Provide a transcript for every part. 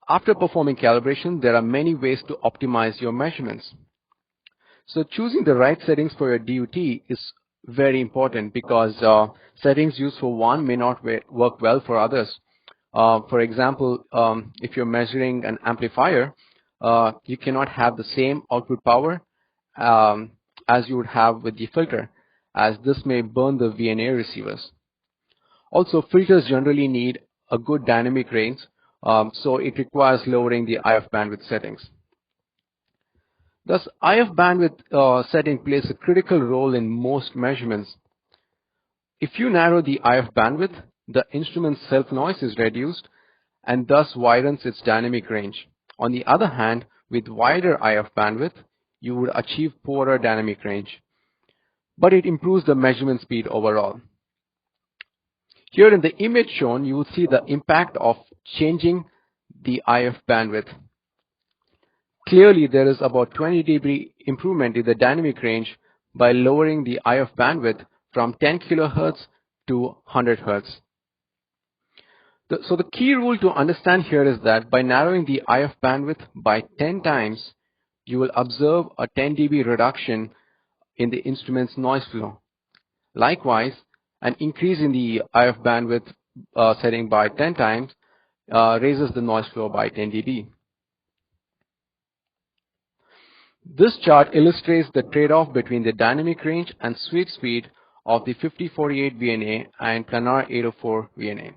After performing calibration, there are many ways to optimize your measurements. So choosing the right settings for your DUT is very important because settings used for one may not work well for others. For example, if you're measuring an amplifier, you cannot have the same output power as you would have with the filter, as this may burn the VNA receivers. Also, filters generally need a good dynamic range, so it requires lowering the IF bandwidth settings. Thus, IF bandwidth setting plays a critical role in most measurements. If you narrow the IF bandwidth, the instrument's self-noise is reduced and thus widens its dynamic range. On the other hand, with wider IF bandwidth, you would achieve poorer dynamic range, but it improves the measurement speed overall. Here in the image shown, you will see the impact of changing the IF bandwidth. Clearly, there is about 20 dB improvement in the dynamic range by lowering the IF bandwidth from 10 kHz to 100 Hz. So the key rule to understand here is that by narrowing the IF bandwidth by 10 times, you will observe a 10 dB reduction in the instrument's noise flow. Likewise, an increase in the IF bandwidth setting by 10 times raises the noise flow by 10 dB. This chart illustrates the trade-off between the dynamic range and sweep speed of the 5048 VNA and Planar 804 VNA.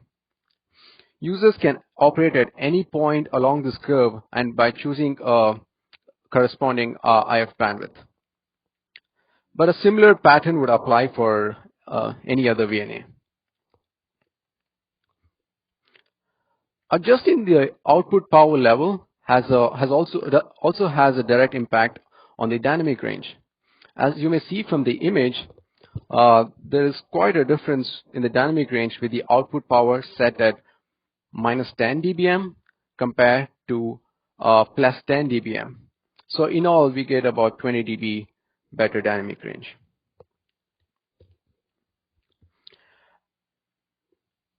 Users can operate at any point along this curve and by choosing a corresponding IF bandwidth. But a similar pattern would apply for any other VNA. Adjusting the output power level also has a direct impact on the dynamic range. As you may see from the image, there is quite a difference in the dynamic range with the output power set at -10 dBm compared to +10 dBm. So in all, we get about 20 dB better dynamic range.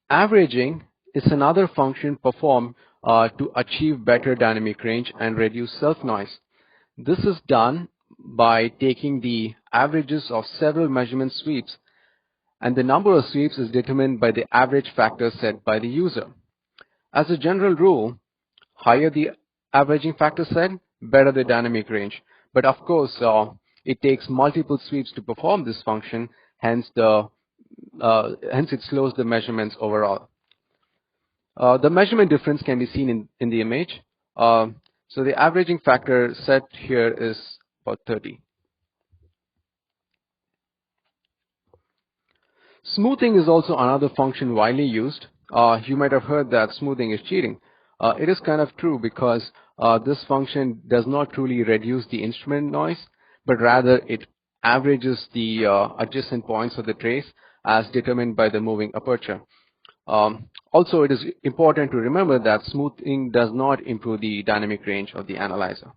Averaging is another function performed to achieve better dynamic range and reduce self-noise. This is done by taking the averages of several measurement sweeps, and the number of sweeps is determined by the average factor set by the user. As a general rule, higher the averaging factor set, better the dynamic range. But of course, it takes multiple sweeps to perform this function, hence it slows the measurements overall. The measurement difference can be seen in the image. So the averaging factor set here is about 30. Smoothing is also another function widely used. You might have heard that smoothing is cheating. It is kind of true because this function does not truly reduce the instrument noise, but rather it averages the adjacent points of the trace as determined by the moving aperture. Also, it is important to remember that smoothing does not improve the dynamic range of the analyzer.